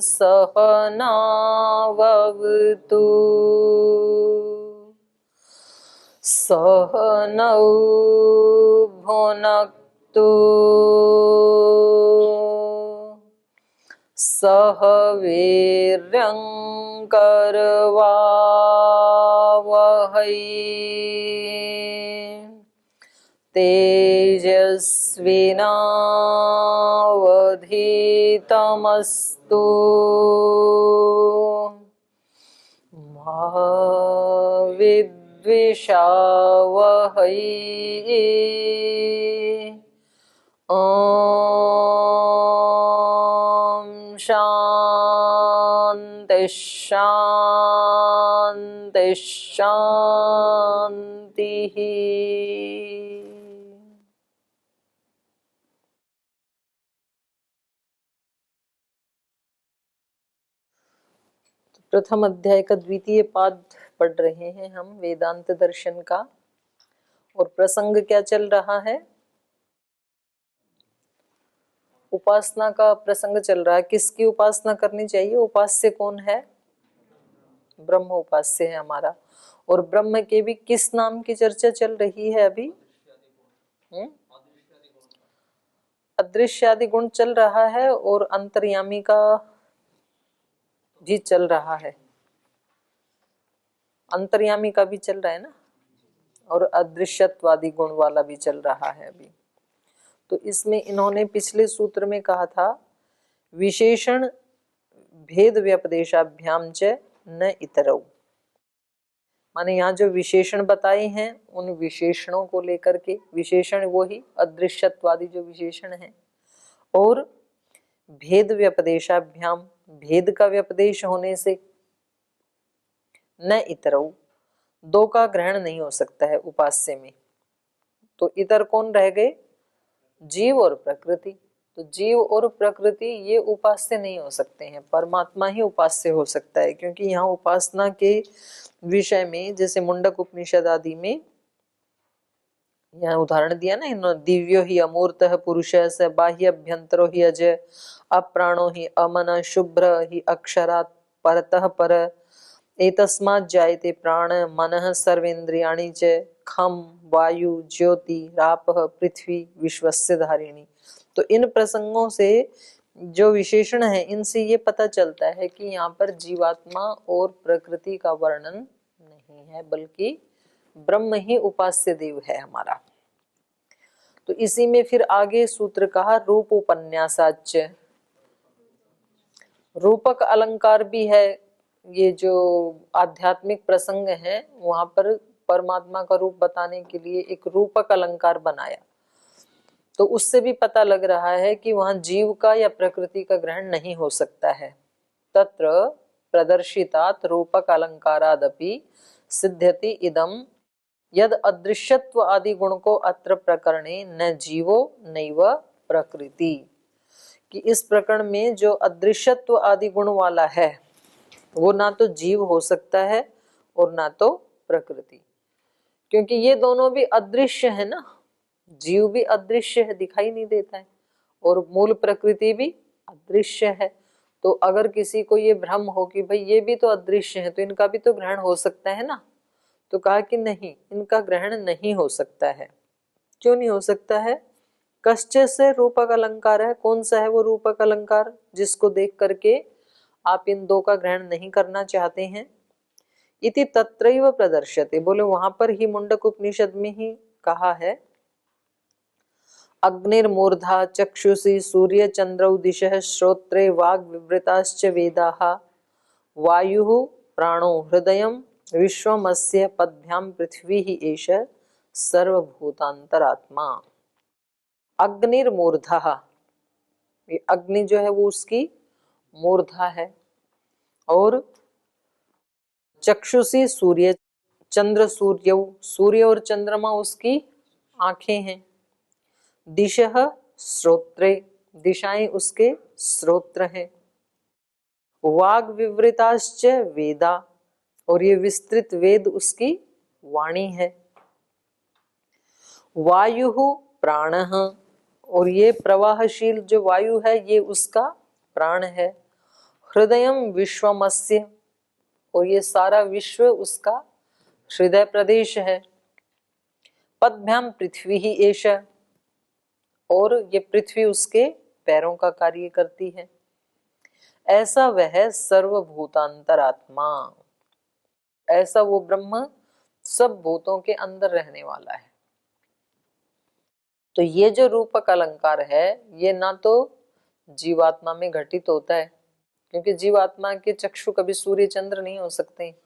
सहनावतु सहनौ भुनक्तु सह वीर्यं करवावहै तेजस्विनावधीतमस्तु मा विद्विषावहै ॐ शान्ति शान्ति शान्तिः। प्रथम अध्याय का द्वितीय पाद पढ़ रहे हैं हम वेदांत दर्शन का। और प्रसंग क्या चल रहा है? उपासना का प्रसंग चल रहा है। किसकी उपासना करनी चाहिए? उपास्य कौन है? ब्रह्म उपास्य है हमारा। और ब्रह्म के भी किस नाम की चर्चा चल रही है अभी? अदृश्य आदि गुण चल रहा है और अंतर्यामी का भी चल रहा है। अंतर्यामी का भी चल रहा है ना, और अदृश्यत्वादी गुण वाला भी चल रहा है अभी। तो इसमें इन्होंने पिछले सूत्र में कहा था विशेषण भेद व्यपदेशाभ्याम च न इतरौ। माने यहाँ जो विशेषण बताए हैं उन विशेषणों को लेकर के, विशेषण वो ही अदृश्यत्वादी जो विशेषण है, और भेद व्यपदेशाभ्याम, भेद का व्यपदेश होने से न इतरौ, दो का ग्रहण नहीं हो सकता है उपास्य में। तो इतर कौन रह गए? जीव और प्रकृति। तो जीव और प्रकृति ये उपास्य नहीं हो सकते हैं, परमात्मा ही उपास्य हो सकता है। क्योंकि यहाँ उपासना के विषय में जैसे मुंडक उपनिषद आदि में यहाँ उदाहरण दिया ना इन्होंने, दिव्यो ही अमूर्तः पुरुषः स बाह्यभ्यंतरो ही अज अप्राणो ही अमन शुभ्र ही अक्षरात् परतः पर एतस्मात् जायते प्राण मनः सर्वेन्द्रियाणि च खम वायु ज्योति रापः पृथ्वी विश्वस्य धारिणी। तो इन प्रसंगों से जो विशेषण है इनसे ये पता चलता है कि यहाँ पर जीवात्मा और प्रकृति का वर्णन नहीं है, बल्कि ब्रह्म ही उपास्य देव है हमारा। तो इसी में फिर आगे सूत्र कहा रूप उपन्यासाच, रूपक अलंकार भी है। ये जो आध्यात्मिक प्रसंग है वहां पर परमात्मा का रूप बताने के लिए एक रूपक अलंकार बनाया। तो उससे भी पता लग रहा है कि वहां जीव का या प्रकृति का ग्रहण नहीं हो सकता है। तत्र प्रदर्शितात रूपक अलंकारादपि सिद्ध्यति इदम यद अदृश्यत्व आदि गुण को अत्र प्रकरणे न जीवो नैव प्रकृति, कि इस प्रकरण में जो अदृश्यत्व आदि गुण वाला है वो ना तो जीव हो सकता है और ना तो प्रकृति, क्योंकि ये दोनों भी अदृश्य है ना। जीव भी अदृश्य है, दिखाई नहीं देता है, और मूल प्रकृति भी अदृश्य है। तो अगर किसी को ये भ्रम हो कि भाई ये भी तो अदृश्य है तो इनका भी तो ग्रहण हो सकता है ना, तो कहा कि नहीं, इनका ग्रहण नहीं हो सकता है। क्यों नहीं हो सकता है? कश्चित् से रूपक अलंकार है। कौन सा है वो रूपक अलंकार जिसको देख करके आप इन दो का ग्रहण नहीं करना चाहते हैं? इति तत्रैव प्रदर्श्यते, बोले वहां पर ही मुंडक उपनिषद में ही कहा है अग्निर्मूर्धा चक्षुषी सूर्य चंद्रौ दिशः श्रोत्रे वाग् विवृताश्च वेदाः वायुः प्राणो हृदयं विश्वमस्य पद्भ्याम पृथ्वी ही एष सर्वभूतांतरात्मा। अग्निर्मूर्धा, ये अग्नि जो है वो उसकी मूर्धा है, और चक्षुषी सूर्य, चंद्र सूर्य, सूर्य और चंद्रमा उसकी आंखें हैं। दिशः श्रोत्रे, दिशाएं उसके श्रोत्र हैं। वाग विवृताश्च वेदा, और ये विस्तृत वेद उसकी वाणी है। वायु प्राणः, और ये प्रवाहशील जो वायु है ये उसका प्राण है। हृदयम विश्वमस्य, और ये सारा विश्व उसका हृदय प्रदेश है। पद्भ्याम पृथ्वी ही एष, और ये पृथ्वी उसके पैरों का कार्य करती है। ऐसा वह सर्वभूतांतरात्मा, ऐसा वो ब्रह्म सब भूतों के अंदर रहने वाला है। तो ये जो रूपक अलंकार है ये ना तो जीवात्मा में घटित होता है, क्योंकि जीवात्मा के चक्षु कभी सूर्य चंद्र नहीं हो सकते।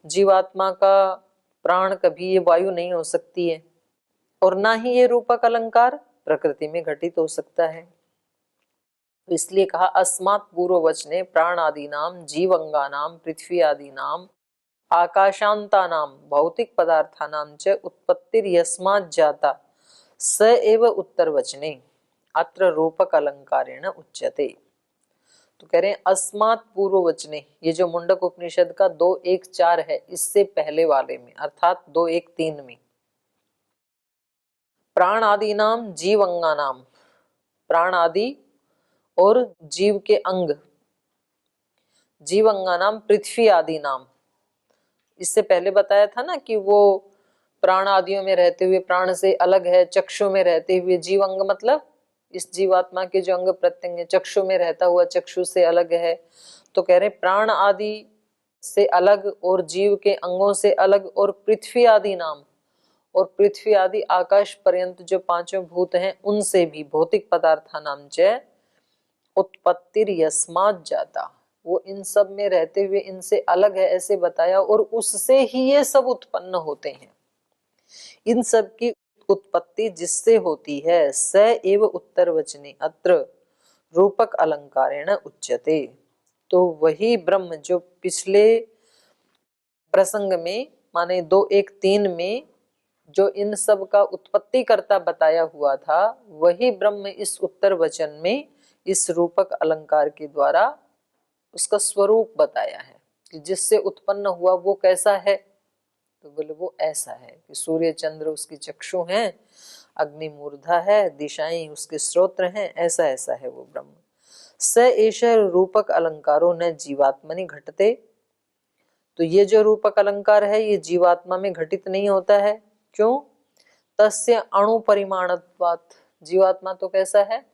जीवात्मा का प्राण कभी ये वायु नहीं हो सकती है, और ना ही ये रूपक अलंकार प्रकृति में घटित हो सकता है। तो इसलिए कहा अस्मात् पूर्व वचने प्राण आदि नाम जीवंगा नाम पृथ्वी आदि नाम आकाशांता नाम भौतिक पदार्थानाम च उत्पत्तिर यस्मात् जाता स एव उत्तर वचने अत्र रूपक अलंकारेण उच्यते। तो कह रहे हैं अस्मात् पूर्व वचने, ये जो मुंडक उपनिषद का 2:1-4 है, इससे पहले वाले में अर्थात 2:1-3 में प्राण आदि नाम जीव अंगा नाम, प्राण आदि और जीव के अंग, जीव अंगा नाम पृथ्वी आदि नाम। इससे पहले बताया था ना कि वो प्राण आदियों में रहते हुए प्राण से अलग है, चक्षु में रहते हुए जीव अंग, मतलब इस जीवात्मा के जो अंग प्रत्यंग चक्षु में रहता हुआ चक्षु से अलग है। तो कह रहे प्राण आदि से अलग और जीव के अंगों से अलग, और पृथ्वी आदि नाम, और पृथ्वी आदि आकाश पर्यंत जो पांचों भूत हैं उनसे भी भौतिक पदार्था नाम च उत्पत्तिर यस्मात् जाता, वो इन सब में रहते हुए इनसे अलग है ऐसे बताया, और उससे ही ये सब उत्पन्न होते हैं। इन सब की उत्पत्ति जिससे होती है स एव उत्तर वचने अत्र रूपक अलंकारेण उच्यते। तो वही ब्रह्म जो पिछले प्रसंग में माने 2:1-3 में जो इन सब का उत्पत्ति करता बताया हुआ था, वही ब्रह्म इस उत्तर वचन में इस रूपक अलंकार के द्वारा उसका स्वरूप बताया है कि जिससे उत्पन्न हुआ वो कैसा है। तो बोले वो ऐसा है कि सूर्य चंद्र उसकी चक्षु हैं, अग्नि मूर्धा है, दिशाएं उसके स्रोत्र हैं, ऐसा ऐसा है वो ब्रह्म। स एष रूपक अलंकारो न जीवात्मनि घटते, तो ये जो रूपक अलंकार है ये जीवात्मा में घटित नहीं होता है। क्यों? तस्य अणु परिमाणत्वात्, जीवात्मा तो कैसा है?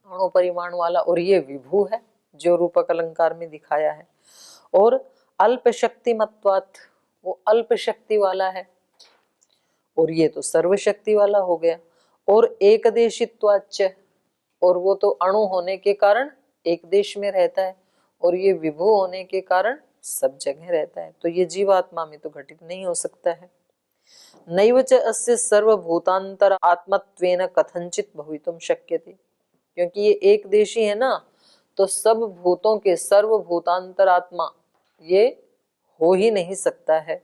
अणु परिमाण वाला, और ये विभू है जो रूपक अलंकार में दिखाया है। और अल्प शक्तिमत्वात्, वो अल्प शक्ति वाला है, और ये तो सर्वशक्ति वाला हो गया। और एकदेशित्वाच्च, और वो तो अणु होने के कारण एक देश में रहता है, और ये विभू होने के कारण सब जगह रहता है। तो ये जीवात्मा में तो घटित नहीं हो सकता है। नैव च अस्य सर्वभूतांतर आत्मत्वेन कथंचित भवितुम शक्यते, क्योंकि ये एक देशी है ना, तो सब भूतों के सर्वभूतांतर आत्मा ये हो ही नहीं सकता है।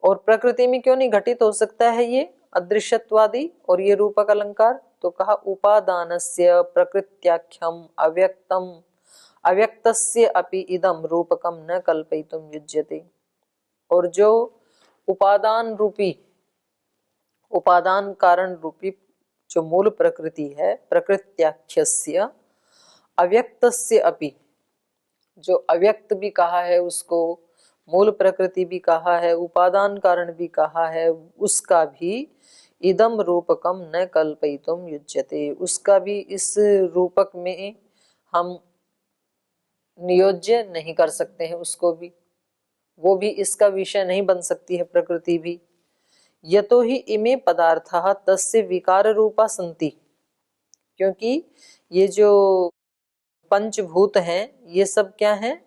और प्रकृति में क्यों नहीं घटित हो सकता है ये अदृश्यत्वादी और ये रूपक अलंकार? तो कहा उपादानस्य प्रकृत्याख्यम अव्यक्तम अव्यक्तस्य अपि इदम रूपकम न कल्पयितुम युज्यते। और जो उपादान रूपी, उपादान कारण रूपी जो मूल प्रकृति है, प्रकृत्याख्यस्य अव्यक्तस्य अपि, जो अव्यक्त भी कहा है उसको, मूल प्रकृति भी कहा है, उपादान कारण भी कहा है, उसका भी इदम रूपकम न कल्पयितुम युज्यते, उसका भी इस रूपक में हम नियोज्य नहीं कर सकते हैं उसको भी, वो भी इसका विषय नहीं बन सकती है प्रकृति भी। यतो ही इमे पदार्थाः तस्य विकार रूपा सन्ति, क्योंकि ये जो पंचभूत हैं ये सब क्या हैं?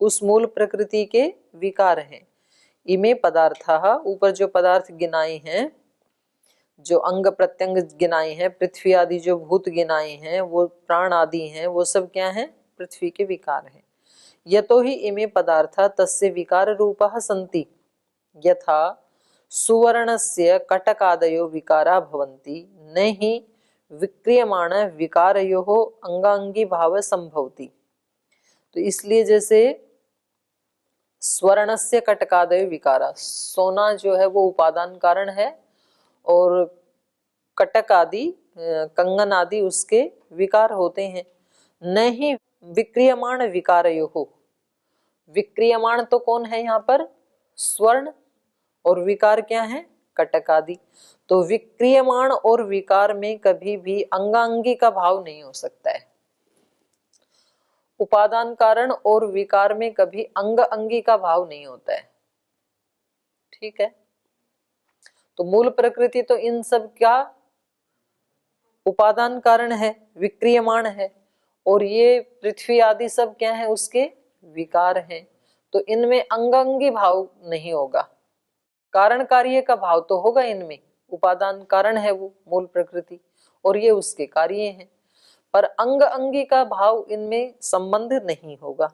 उस मूल प्रकृति के विकार हैं। इमे पदार्थाः, ऊपर जो पदार्थ गिनाए हैं, जो अंग प्रत्यंग गिनाए हैं, पृथ्वी आदि जो भूत गिनाए हैं, वो प्राण आदि हैं, वो सब क्या हैं? पृथ्वी के विकार हैं। यतो ही इमे पदार्था तस्य विकार रूपः सन्ति, यथा सुवर्णस्य कटकादयो विकारा भवन्ति न हि विक्रियमाण विकारयोः अंगांगी भाव संभवति। तो इसलिए जैसे स्वर्णस्य कटकादयो विकारा, सोना जो है वो उपादान कारण है, और कटक आदि कंगन आदि उसके विकार होते हैं। नहीं विक्रियमाण विकारयोः, विक्रियमाण तो कौन है यहाँ पर? स्वर्ण, और विकार क्या है? कटक आदि। तो विक्रियमाण और विकार में कभी भी अंगांगी का भाव नहीं हो सकता है। उपादान कारण और विकार में कभी अंग अंगी का भाव नहीं होता है। ठीक है, तो मूल प्रकृति तो इन सब का उपादान कारण है, विक्रियमाण है, और ये पृथ्वी आदि सब क्या है? उसके विकार हैं। तो इनमें अंगांगी भाव नहीं होगा, कारण कार्य का भाव तो होगा इनमें। उपादान कारण है वो मूल प्रकृति, और ये उसके कार्य हैं, पर अंग अंगी का भाव इनमें संबंध नहीं होगा।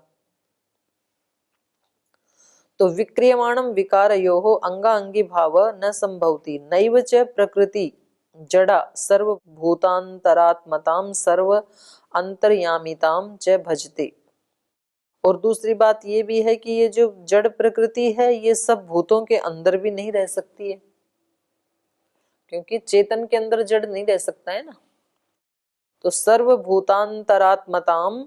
तो विक्रियमाणम विकारयोः अंगांगी भाव न संभवति, नैव च प्रकृति जड़ा सर्वभूतांतरात्मतां सर्व अंतर्यामितां च भजते। और दूसरी बात ये भी है कि ये जो जड़ प्रकृति है ये सब भूतों के अंदर भी नहीं रह सकती है, क्योंकि चेतन के अंदर जड़ नहीं रह सकता है ना। तो सर्वभूतांतरात्मताम,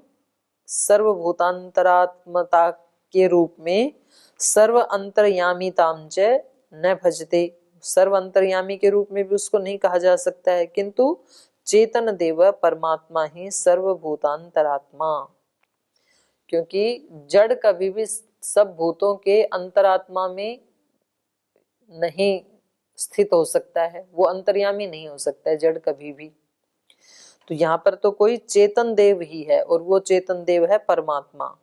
सर्वभूतांतरात्मता के रूप में सर्व अंतर्यामिताम च न भजते, सर्व अंतर्यामी के रूप में भी उसको नहीं कहा जा सकता है, किंतु चेतन देव परमात्मा ही सर्वभूतांतरात्मा, क्योंकि जड़ कभी भी सब भूतों के अंतरात्मा में नहीं स्थित हो सकता है, वो अंतर्यामी नहीं हो सकता है जड़ कभी भी। तो यहाँ पर तो कोई चेतन देव ही है, और वो चेतन देव है परमात्मा।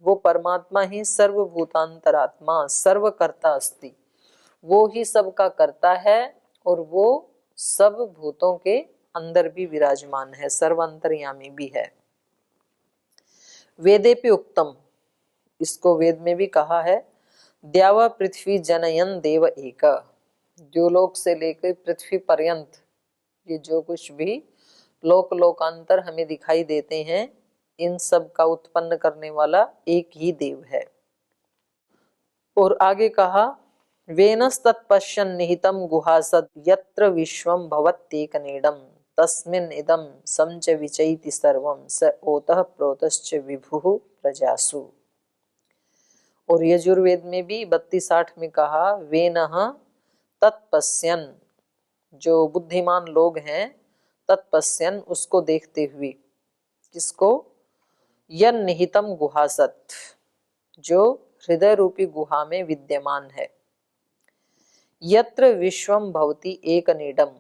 वो परमात्मा ही सर्वभूतांतरात्मा सर्वकर्ता अस्ति, वो ही सबका करता है, और वो सब भूतों के अंदर भी विराजमान है, सर्वांतर्यामी भी है। वेदेपि उक्तम, इसको वेद में भी कहा है, द्यावा पृथ्वी जनयन देव एक, द्युलोक से लेकर पृथ्वी पर्यंत ये जो कुछ भी लोक लोकांतर हमें दिखाई देते हैं, इन सब का उत्पन्न करने वाला एक ही देव है। और आगे कहा, वेनस्तत्पश्यन् निहितं गुहासद यत्र विश्वं भवत्येकनेडं तस्मिन् इदं समच विचैति सर्वं स ओतः प्रोतश्च विभुः प्रजासु। और यजुर्वेद में भी 32-8 में कहा, वेनः तत्पश्यन्, जो बुद्धिमान लोग हैं, तत्पश्यन् उसको देखते हुए, किसको? यन् निहितम गुहासत, जो हृदय रूपी गुहा में विद्यमान है, यत्र विश्वम भवति एकनेडम,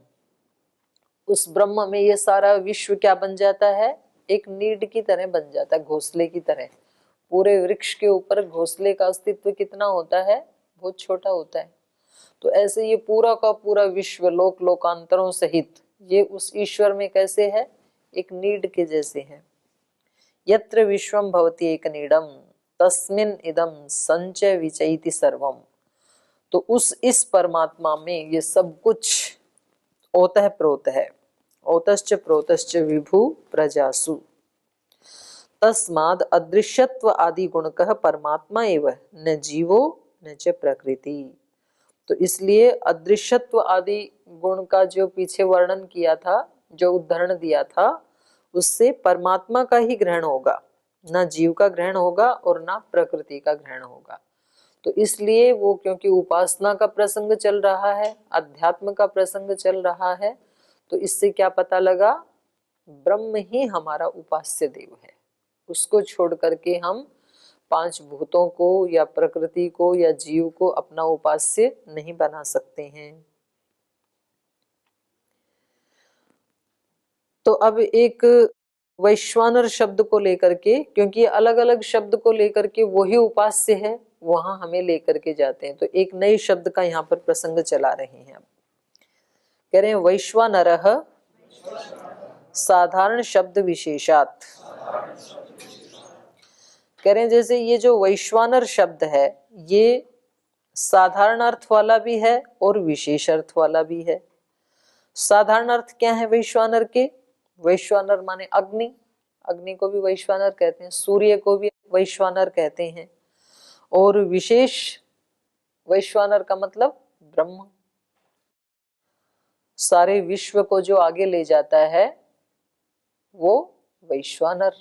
उस ब्रह्म में ये सारा विश्व क्या बन जाता है? एक नीड की तरह बन जाता है, घोंसले की तरह। पूरे वृक्ष के ऊपर घोंसले का अस्तित्व कितना होता है? बहुत छोटा होता है। तो ऐसे ये पूरा का पूरा विश्व लोक लोकांतरों सहित ये उस ईश्वर में कैसे है? एक नीड के जैसे है। यत्र विश्वम भवति एकनेडम तस्मिन् इदं संचय विचैति सर्वम, तो उस इस परमात्मा में ये सब कुछ ओतः प्रोत है, ओतश्च प्रोतश्च विभु प्रजासु, तस्माद् अदृश्यत्व आदि गुणकः परमात्मा एव न जीवो न च प्रकृति। तो इसलिए अदृश्यत्व आदि गुण का जो पीछे वर्णन किया था, जो उदाहरण दिया था, उससे परमात्मा का ही ग्रहण होगा, ना जीव का ग्रहण होगा और ना प्रकृति का ग्रहण होगा। तो इसलिए वो, क्योंकि उपासना का प्रसंग चल रहा है, अध्यात्म का प्रसंग चल रहा है, तो इससे क्या पता लगा? ब्रह्म ही हमारा उपास्य देव है। उसको छोड़ करके हम पांच भूतों को या प्रकृति को या जीव को अपना उपास्य नहीं बना सकते हैं। तो अब एक वैश्वानर शब्द को लेकर के, क्योंकि अलग अलग शब्द को लेकर के वही उपास्य है, वहां हमें लेकर के जाते हैं। तो एक नए शब्द का यहाँ पर प्रसंग चला रहे हैं। अब कह रहे हैं वैश्वानरः साधारण शब्द विशेषात, कह रहे हैं जैसे ये जो वैश्वानर शब्द है ये साधारण अर्थ वाला भी है और विशेष अर्थ वाला भी है। साधारण अर्थ क्या है वैश्वानर के? वैश्वानर माने अग्नि, अग्नि को भी वैश्वानर कहते हैं, सूर्य को भी वैश्वानर कहते हैं, और विशेष वैश्वानर का मतलब ब्रह्म। सारे विश्व को जो आगे ले जाता है वो वैश्वानर।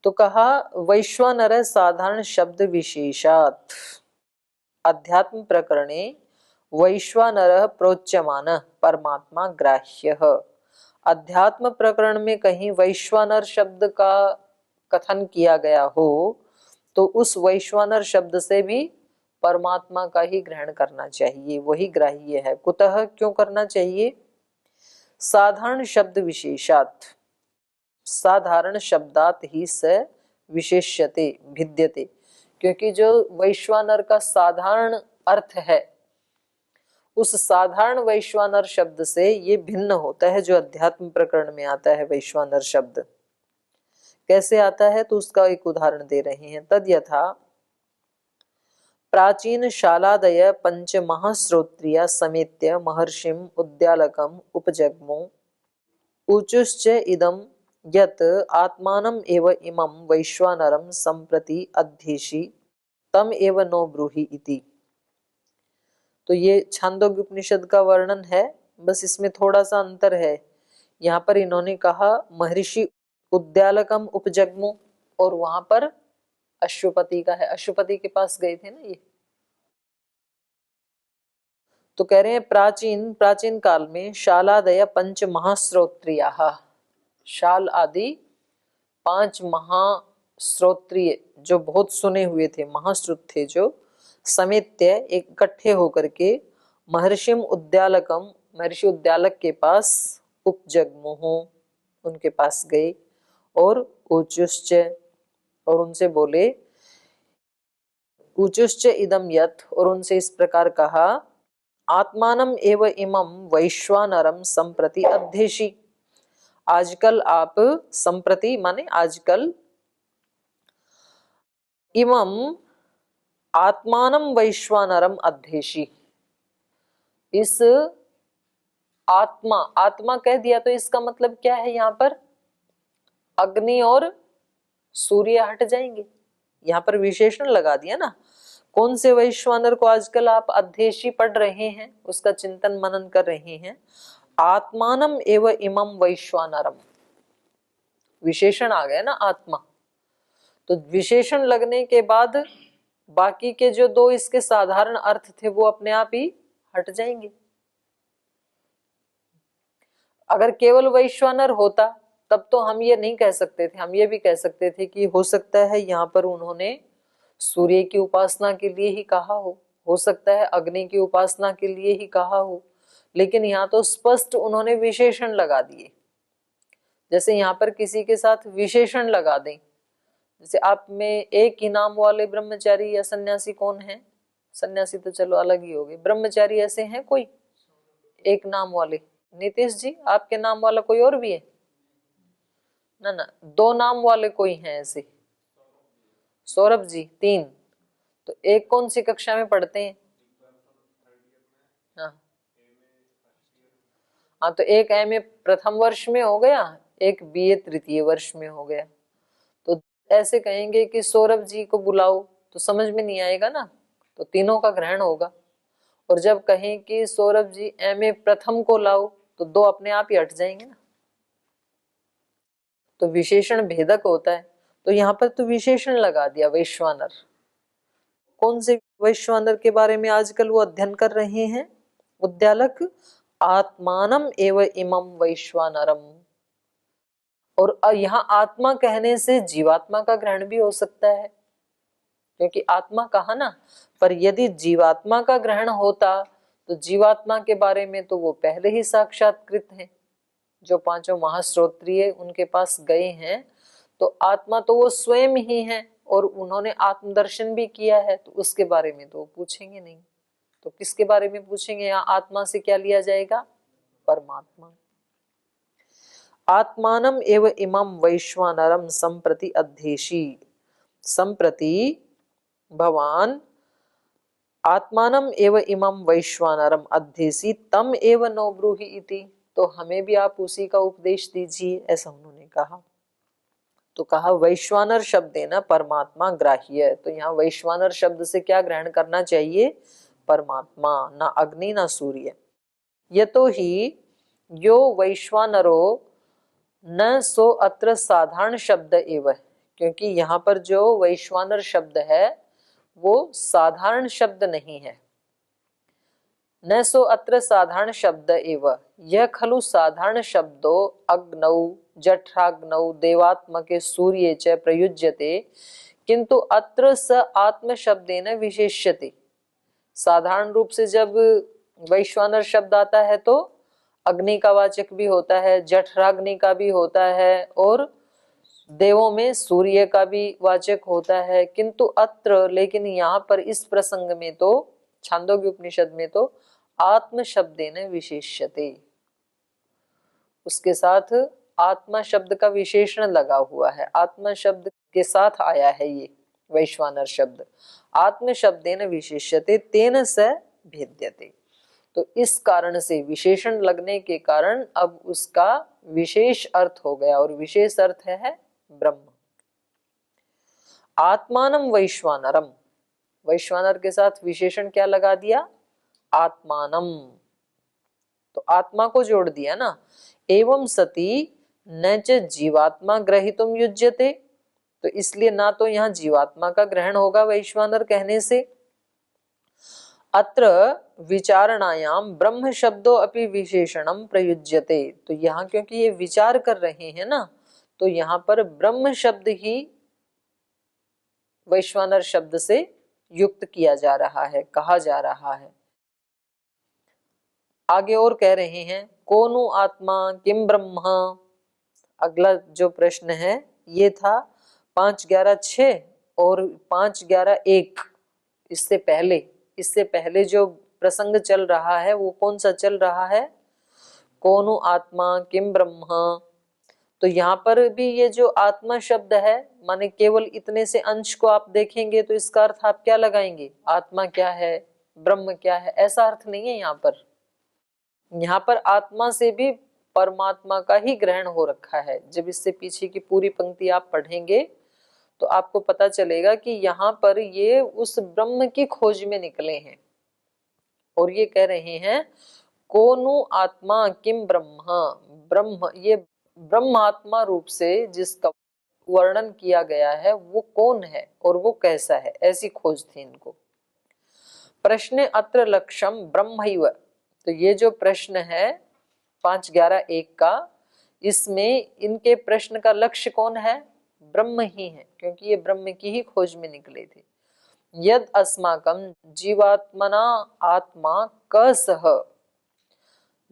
तो कहा वैश्वानर साधारण शब्द विशेषात् अध्यात्म प्रकरणे वैश्वानर प्रोच्यमान परमात्मा ग्राह्यः। अध्यात्म प्रकरण में कहीं वैश्वानर शब्द का कथन किया गया हो तो उस वैश्वानर शब्द से भी परमात्मा का ही ग्रहण करना चाहिए, वही ग्राह्य है। कुतः, क्यों करना चाहिए? साधारण शब्द विशेषात्, साधारण शब्दात ही स विशेष्यते भिद्यते, क्योंकि जो वैश्वानर का साधारण अर्थ है उस साधारण वैश्वानर शब्द से ये भिन्न होता है जो अध्यात्म प्रकरण में आता है वैश्वानर शब्द। कैसे आता है तो उसका एक उदाहरण दे रहे हैं। तद यथा प्राचीन शालादय पंच महाश्रोत्रिया समेत्य महर्षिम उद्यालकम उपजग्मो ऊचुश्च इदम यत् आत्मानम एव इमं वैश्वानरम संप्रति अध्येषि तम एव नो ब्रूहि इति। तो ये छांदोग्य उपनिषद का वर्णन है, बस इसमें थोड़ा सा अंतर है। यहाँ पर इन्होंने कहा महर्षि उद्यालकम उपजग्मो और वहां पर अश्वपति का है, अश्वपति के पास गए थे ना ये। तो कह रहे हैं प्राचीन काल में शालादय पंच महाश्रोत्रिया, शाल आदि 5 महाश्रोत्रिय जो बहुत सुने हुए थे, महाश्रुत थे, जो समेत्य इकट्ठे होकर के महर्षिम उद्यालकम, महर्षि उद्यालक के पास उपजग्मुहु, उनके पास गए और ऊचुश्च, और उनसे बोले ऊचुश्च इदम यत्, और उनसे इस प्रकार कहा आत्मानम एव इमं वैश्वानरम संप्रति अध्येषि। आजकल आप, संप्रति माने आजकल, इमं आत्मानम वैश्वानरम अध्येषि, इस आत्मा, आत्मा कह दिया तो इसका मतलब क्या है? यहाँ पर अग्नि और सूर्य हट जाएंगे, यहाँ पर विशेषण लगा दिया ना। कौन से वैश्वानर को आजकल आप अध्येषी पढ़ रहे हैं, उसका चिंतन मनन कर रहे हैं? आत्मानम एव इमं वैश्वानरम, विशेषण आ गया ना आत्मा। तो विशेषण लगने के बाद बाकी के जो 2 इसके साधारण अर्थ थे वो अपने आप ही हट जाएंगे। अगर केवल वैश्वानर होता तब तो हम ये नहीं कह सकते थे, हम ये भी कह सकते थे कि हो सकता है यहाँ पर उन्होंने सूर्य की उपासना के लिए ही कहा हो सकता है अग्नि की उपासना के लिए ही कहा हो, लेकिन यहाँ तो स्पष्ट उन्होंने विशेषण लगा दिए। जैसे यहाँ पर किसी के साथ विशेषण लगा दें, जैसे आप में एक ही नाम वाले ब्रह्मचारी या सन्यासी कौन है? सन्यासी तो चलो अलग ही हो गए, ब्रह्मचारी ऐसे हैं कोई एक नाम वाले? नीतीश जी, आपके नाम वाला कोई और भी है? ना, 2 नाम वाले कोई हैं ऐसे? सौरभ जी 3। तो एक कौन सी कक्षा में पढ़ते हैं? हाँ, तो एक MA प्रथम वर्ष में हो गया, एक BA तृतीय वर्ष में हो गया। तो ऐसे कहेंगे कि सौरभ जी को बुलाओ तो समझ में नहीं आएगा ना, तो तीनों का ग्रहण होगा। और जब कहें कि सौरभ जी MA प्रथम को लाओ तो 2 अपने आप ही हट जाएंगे ना। तो विशेषण भेदक होता है, तो यहाँ पर तो विशेषण लगा दिया वैश्वानर। कौन से वैश्वानर के बारे में आजकल वो अध्ययन कर रहे हैं? उद्यालक आत्मानम एव इमं वैश्वानरम। और यहाँ आत्मा कहने से जीवात्मा का ग्रहण भी हो सकता है, क्योंकि आत्मा कहा ना, पर यदि जीवात्मा का ग्रहण होता तो जीवात्मा के बारे में तो वो पहले ही साक्षात्कृत हैं, जो 5 महाश्रोत्रिय उनके पास गए हैं, तो आत्मा तो वो स्वयं ही है और उन्होंने आत्मदर्शन भी किया है, तो उसके बारे में तो पूछेंगे नहीं। तो किसके बारे में पूछेंगे? यहाँ आत्मा से क्या लिया जाएगा? परमात्मा। आत्मानम एव इमं वैश्वानरम संप्रति अध्येषि, संप्रति भवान आत्मानम एव इमं वैश्वानरम अध्येषि तम एव नो ब्रूहि इति। तो हमें भी आप उसी का उपदेश दीजिए, ऐसा उन्होंने कहा। तो कहा वैश्वानर शब्द है ना परमात्मा ग्राह्य। तो यहाँ वैश्वानर शब्द से क्या ग्रहण करना चाहिए? परमात्मा, ना अग्नि ना सूर्य। यतो ही यो वैश्वानरो न सो अत्र साधारण शब्द एव, क्योंकि यहाँ पर जो वैश्वानर शब्द है वो साधारण शब्द नहीं है। न सो अत्र साधारण शब्द एव, यह खलु साधारण शब्दो अग्नौ जठराग्नौ देवात्मके सूर्ये च प्रयुज्यते, किंतु अत्र स आत्म शब्देन विशेष्यते। साधारण रूप से जब वैश्वानर शब्द आता है तो अग्नि का वाचक भी होता है, जठराग्नि का भी होता है, और देवों में सूर्य का भी वाचक होता है। किंतु अत्र, लेकिन यहाँ पर इस प्रसंग में तो, छांदोग्य उपनिषद में तो आत्म शब्देन विशेष्यते, उसके साथ आत्मा शब्द का विशेषण लगा हुआ है, आत्मा शब्द के साथ आया है ये वैश्वानर शब्द। आत्म शब्देन विशेष्यते तेन स भेद्यते, तो इस कारण से, विशेषण लगने के कारण अब उसका विशेष अर्थ हो गया, और विशेष अर्थ है ब्रह्म। आत्मानम वैश्वानरम, वैश्वानर के साथ विशेषण क्या लगा दिया? आत्मानम, तो आत्मा को जोड़ दिया ना। एवं सती न च जीवात्मा ग्रहीतुम युज्यते, तो इसलिए ना तो यहाँ जीवात्मा का ग्रहण होगा वैश्वानर कहने से। अत्र विचारणायाम ब्रह्म शब्दो अपि विशेषणम प्रयुज्यते, तो यहाँ क्योंकि ये विचार कर रहे हैं ना, तो यहाँ पर ब्रह्म शब्द ही वैश्वानर शब्द से युक्त किया जा रहा है, कहा जा रहा है। आगे और कह रहे हैं, कोनु आत्मा किम ब्रह्म। अगला जो प्रश्न है ये था 5-11-6 और 5-11-1, इससे पहले जो प्रसंग चल रहा है वो कौन सा चल रहा है? कोनु आत्मा किम ब्रह्म। तो यहाँ पर भी ये जो आत्मा शब्द है, माने केवल इतने से अंश को आप देखेंगे तो इसका अर्थ आप क्या लगाएंगे? आत्मा क्या है, ब्रह्म क्या है, ऐसा अर्थ नहीं है। यहाँ पर आत्मा से भी परमात्मा का ही ग्रहण हो रखा है। जब इससे पीछे की पूरी पंक्ति आप पढ़ेंगे तो आपको पता चलेगा कि यहाँ पर ये उस ब्रह्म की खोज में निकले हैं, और ये कह रहे हैं कोनु आत्मा किम ब्रह्म। ब्रह्म, ये ब्रह्मात्मा रूप से जिसका वर्णन किया गया है वो कौन है और वो कैसा है, ऐसी खोज थी इनको। प्रश्न अत्र लक्ष्यम ब्रह्मैव, तो ये जो प्रश्न है 5-11-1 का, इसमें इनके प्रश्न का लक्ष्य कौन है? ब्रह्म ही है, क्योंकि ये ब्रह्म की ही खोज में निकले थे। यद अस्माकम जीवात्मना आत्मा क सह,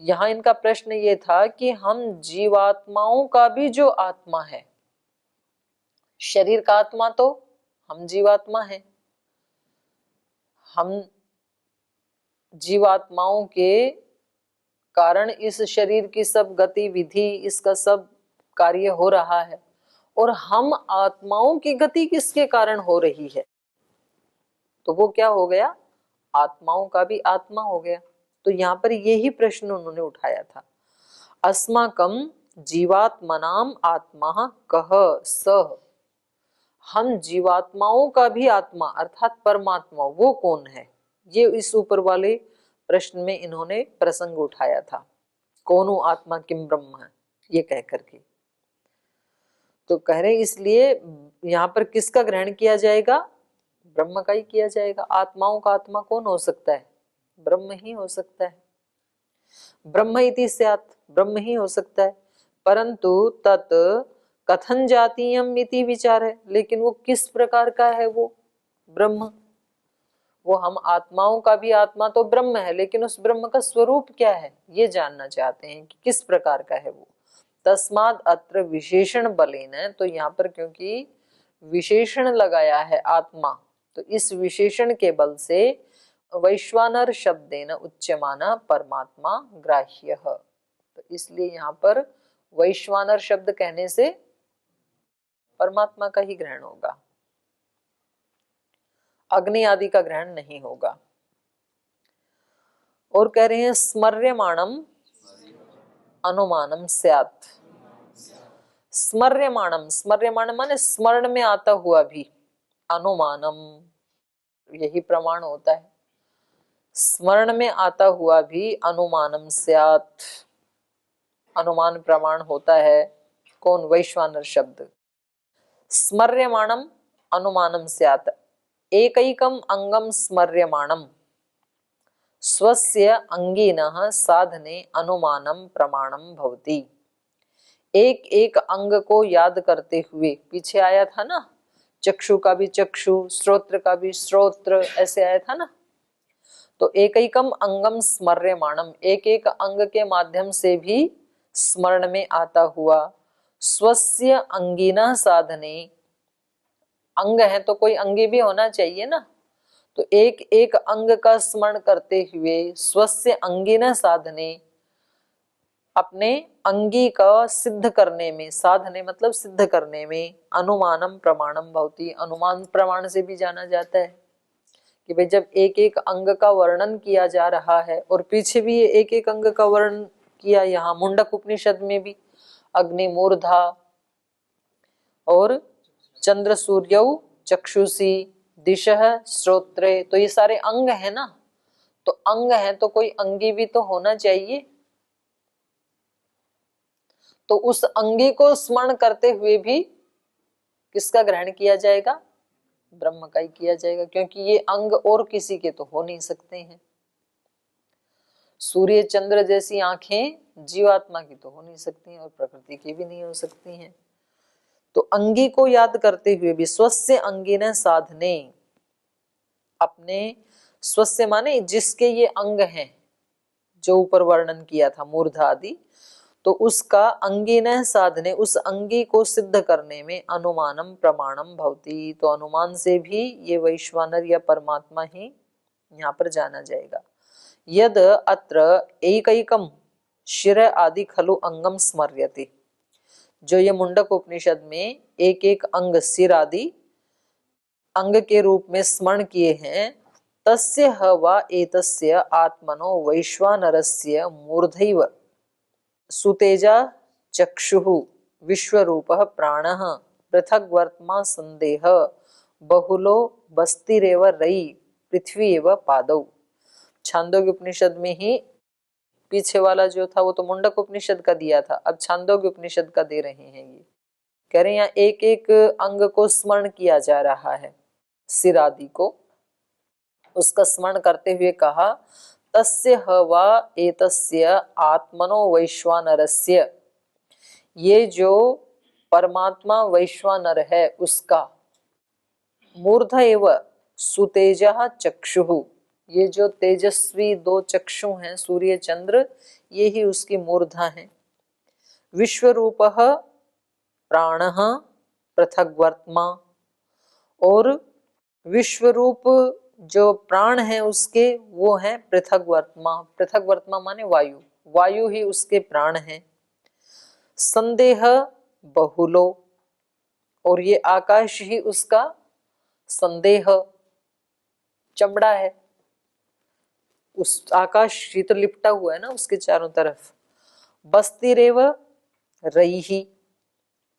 यहाँ इनका प्रश्न ये था कि हम जीवात्माओं का भी जो आत्मा है, शरीर का आत्मा तो हम जीवात्मा है, हम जीवात्माओं के कारण इस शरीर की सब गतिविधि, इसका सब कार्य हो रहा है, और हम आत्माओं की गति किसके कारण हो रही है? तो वो क्या हो गया? आत्माओं का भी आत्मा हो गया। तो यहाँ पर यही प्रश्न उन्होंने उठाया था। अस्माकम जीवात्मनाम आत्मा कह सह, हम जीवात्माओं का भी आत्मा अर्थात परमात्मा वो कौन है? ये इस ऊपर वाले प्रश्न में इन्होंने प्रसंग उठाया था, कौनो आत्मा किम ब्रह्म, ये कह करके। तो कह रहे इसलिए यहाँ पर किसका ग्रहण किया जाएगा? ब्रह्म का ही किया जाएगा। आत्माओं का आत्मा कौन हो सकता है? ब्रह्म ही हो सकता है। ब्रह्म इति स्यात्, ब्रह्म ही हो सकता है। परंतु तत् कथन जातीयम इति विचार है, लेकिन वो किस प्रकार का है वो ब्रह्म? वो हम आत्माओं का भी आत्मा तो ब्रह्म है, लेकिन उस ब्रह्म का स्वरूप क्या है ये जानना चाहते हैं कि किस प्रकार का है वो। तस्माद अत्र विशेषण बलेन, तो यहाँ पर क्योंकि विशेषण लगाया है आत्मा, तो इस विशेषण के बल से वैश्वानर शब्देन उच्यमाना परमात्मा ग्राह्य, तो इसलिए यहाँ पर वैश्वानर शब्द कहने से परमात्मा का ही ग्रहण होगा, अग्नि आदि का ग्रहण नहीं होगा। और कह रहे हैं स्मर्यमाणम अनुमानम स्यात्। स्मर्यमाणम, स्मर्यमाणम माने स्मरण में आता हुआ भी, अनुमानम यही प्रमाण होता है। स्मरण में आता हुआ भी अनुमानम स्यात्, अनुमान प्रमाण होता है। कौन? वैश्वानर शब्द। स्मर्यमाणम अनुमानम स्यात्, एकैकम अंगम स्मर्यमाणम स्वस्य अंगिनः साधने अनुमानम प्रमाणम भवति। एक एक अंग को याद करते हुए, पीछे आया था ना, चक्षु का भी चक्षु, श्रोत्र का भी श्रोत्र, ऐसे आया था ना। तो एकैकम अंगम स्मर्यमाणम, एक एक अंग के माध्यम से भी स्मरण में आता हुआ, स्वस्य अंगिना साधने, अंग है तो कोई अंगी भी होना चाहिए ना, तो एक एक अंग का स्मरण करते हुए स्वस्य अंगिना साधने, अपने अंगी का सिद्ध करने में, साधने मतलब सिद्ध करने में, अनुमानम प्रमाणम भवति, अनुमान प्रमाण से भी जाना जाता है कि भाई जब एक एक अंग का वर्णन किया जा रहा है, और पीछे भी ये एक एक अंग का वर्णन किया, यहाँ मुंडक उपनिषद में भी अग्नि मूर्धा और चंद्र सूर्यौ चक्षुषी दिशः श्रोत्रे, तो ये सारे अंग है ना, तो अंग है तो कोई अंगी भी तो होना चाहिए। तो उस अंगी को स्मरण करते हुए भी किसका ग्रहण किया जाएगा? ब्रह्म का ही किया जाएगा, क्योंकि ये अंग और किसी के तो हो नहीं सकते हैं। सूर्य चंद्र जैसी आंखें जीवात्मा की तो हो नहीं सकती हैं, और प्रकृति की भी नहीं हो सकती हैं। तो अंगी को याद करते हुए भी स्वस्य अंगिन साधने, अपने स्वस्य माने जिसके ये अंग हैं, जो ऊपर वर्णन किया था मूर्धा आदि, तो उसका अंगिन साधने, उस अंगी को सिद्ध करने में अनुमानम प्रमाणम भवति, तो अनुमान से भी ये वैश्वानर या परमात्मा ही यहाँ पर जाना जाएगा। यद अत्र एकैकम शिर आदि खलु अंगम स्मर्यते, जो ये मुंडक उपनिषद में एक एक अंग सिर आदि अंग के रूप में स्मरण किए हैं, तस्य वा एतस्य आत्मनो वैश्वानरस्य मूर्धैव सुतेजा चक्षुः विश्वरूपः प्राणः पृथग् वर्त्मा संदेह बहुलो बस्तिरेव रई पृथ्वी एव पादौ। छांदोग्य उपनिषद में ही पीछे वाला जो था वो तो मुंडक उपनिषद का दिया था, अब छांदोग्य उपनिषद का दे रहे हैं। ये कह रहे हैं यहाँ एक एक अंग को स्मरण किया जा रहा है, सिर आदि को, उसका स्मरण करते हुए कहा तस्य वा एतस्य आत्मनो वैश्वानरस्य, ये जो परमात्मा वैश्वानर है उसका, मूर्ध एव सुतेजः चक्षुः, ये जो तेजस्वी दो चक्षु हैं सूर्य चंद्र, ये ही उसकी मूर्धा है। विश्वरूपः प्राणः पृथग् वर्त्मा, और विश्वरूप जो प्राण है उसके वो है पृथग् वर्त्मा, पृथग् वर्त्मा माने वायु, वायु ही उसके प्राण है। संदेह बहुलो, और ये आकाश ही उसका संदेह, चमड़ा है, उस आकाश ही तो लिपटा हुआ है ना उसके चारों तरफ। बस्तिरेव रई,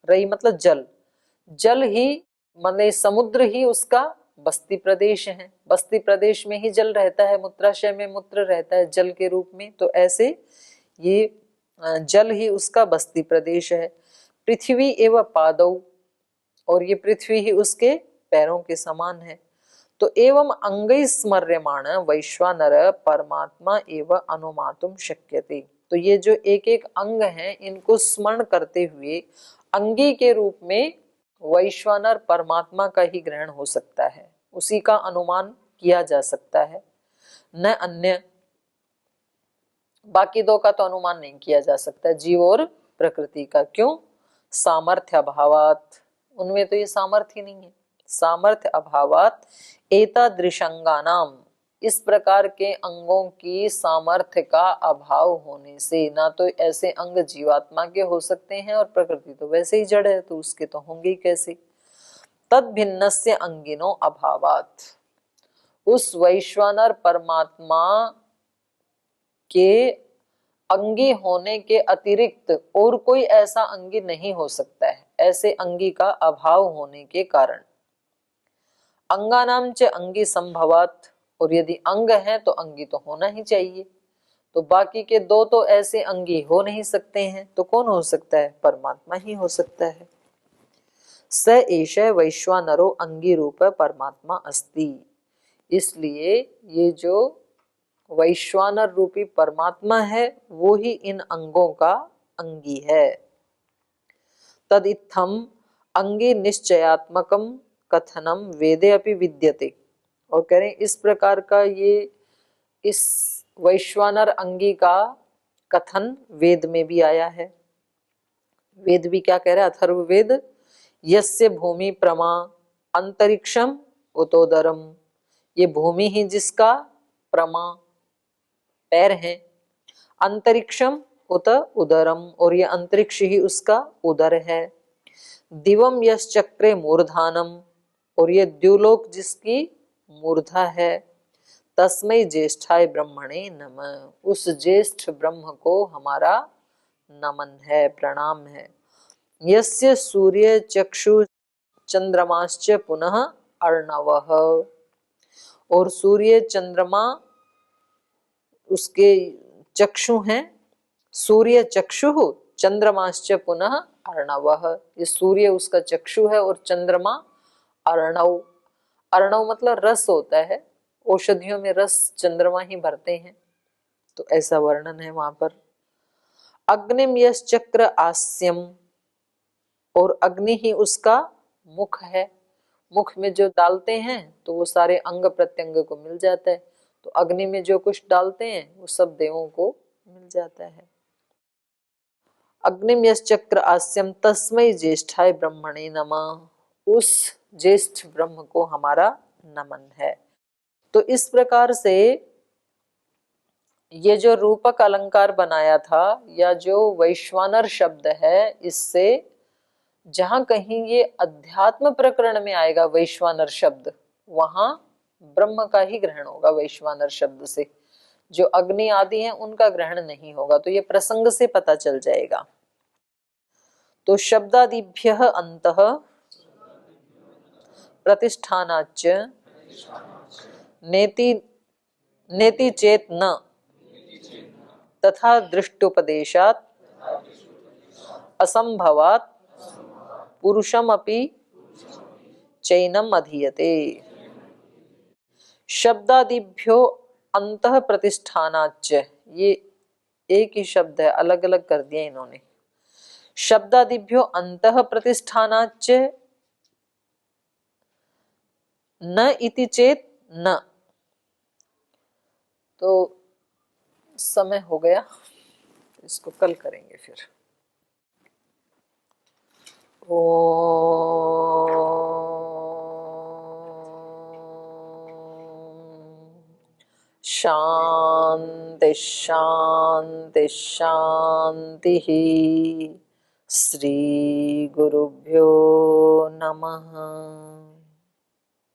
रई मतलब जल, जल ही मतलब समुद्र ही उसका बस्ती प्रदेश है, बस्ती प्रदेश में ही जल रहता है, मूत्राशय में मूत्र रहता है जल के रूप में, तो ऐसे ये जल ही उसका बस्ती प्रदेश है। पृथ्वी एवं पादौ, और ये पृथ्वी ही उसके पैरों के समान है। तो एवं अंगै स्मर्यमाण वैश्वानर परमात्मा एवं अनुमातुम शक्यते, तो ये जो एक एक अंग हैं इनको स्मरण करते हुए अंगी के रूप में वैश्वानर परमात्मा का ही ग्रहण हो सकता है, उसी का अनुमान किया जा सकता है, न अन्य। बाकी दो का तो अनुमान नहीं किया जा सकता, जीव और प्रकृति का। क्यों? सामर्थ्य अभावात, उनमें तो ये सामर्थ्य नहीं है। सामर्थ्य अभावात एतादृशंगानाम, इस प्रकार के अंगों की सामर्थ्य का अभाव होने से, ना तो ऐसे अंग जीवात्मा के हो सकते हैं, और प्रकृति तो वैसे ही जड़ है तो उसके तो होंगे ही कैसे। तद भिन्नस्य अंगिनो अभावात, उस वैश्वानर परमात्मा के अंगी होने के अतिरिक्त और कोई ऐसा अंगी नहीं हो सकता है, ऐसे अंगी का अभाव होने के कारण। अंगानाम च अंगी संभवात, और यदि अंग है तो अंगी तो होना ही चाहिए। तो बाकी के दो तो ऐसे अंगी हो नहीं सकते हैं, तो कौन हो सकता है? परमात्मा ही हो सकता है। स एष वैश्वानरो अंगी रूप परमात्मा अस्ति। इसलिए ये जो वैश्वानर रूपी परमात्मा है वो ही इन अंगों का अंगी है। तदित्थम अंगी निश्चयात्मकम कथनम वेदे अपि विद्यते। और कह रहे इस प्रकार का ये इस वैश्वानर अंगी का कथन वेद में भी आया है। वेद भी क्या कह रहा है? अथर्ववेद यस्य भूमि प्रमा अंतरिक्षम उतोदरम। ये भूमि ही जिसका प्रमा पैर है, अंतरिक्षम उत उदरम और ये अंतरिक्ष ही उसका उदर है। दिवम यश चक्रे मूर्धानम और ये द्युलोक जिसकी मूर्धा है। तस्मै ज्येष्ठाय ब्रह्मणे नमः। उस ज्येष्ठ ब्रह्म को हमारा नमन है, प्रणाम है। यस्य सूर्य चक्षु चंद्रमाश्च पुनः अर्णवः। और सूर्य चंद्रमा उसके चक्षु हैं। सूर्य चक्षु चंद्रमाश्च पुनः अर्णवः। ये सूर्य उसका चक्षु है और चंद्रमा अर्णव। अर्णव मतलब रस होता है, औषधियों में रस चंद्रमा ही भरते हैं, तो ऐसा वर्णन है वहां पर। अग्निम यश चक्र आस्यम और अग्नि ही उसका मुख है। मुख में जो डालते हैं तो वो सारे अंग प्रत्यंग को मिल जाता है, तो अग्नि में जो कुछ डालते हैं वो सब देवों को मिल जाता है। अग्निम यश चक्र आस्यम तस्मै ज्येष्ठाय ब्रह्मणे नमः। उस ज्येष्ठ ब्रह्म को हमारा नमन है। तो इस प्रकार से ये जो रूपक अलंकार बनाया था या जो वैश्वानर शब्द है, इससे जहां कहीं ये अध्यात्म प्रकरण में आएगा वैश्वानर शब्द, वहां ब्रह्म का ही ग्रहण होगा वैश्वानर शब्द से। जो अग्नि आदि हैं उनका ग्रहण नहीं होगा। तो ये प्रसंग से पता चल जाएगा। तो शब्दादिभ्यः अंतः प्रतिष्ठानाच्च नेति नेति चेत न तथा दृष्टुपदेशात् असंभवात् पुरुषम अपि चैनम अधीयते। शब्दादिभ्यो अंतः प्रतिष्ठानाच्च, ये एक ही शब्द है, अलग अलग कर दिया इन्होंने। शब्दादिभ्यो अंतः प्रतिष्ठानाच्च न इति चेत न। तो समय हो गया, इसको कल करेंगे फिर। शांति शांति शांति। श्री गुरुभ्यो नमः।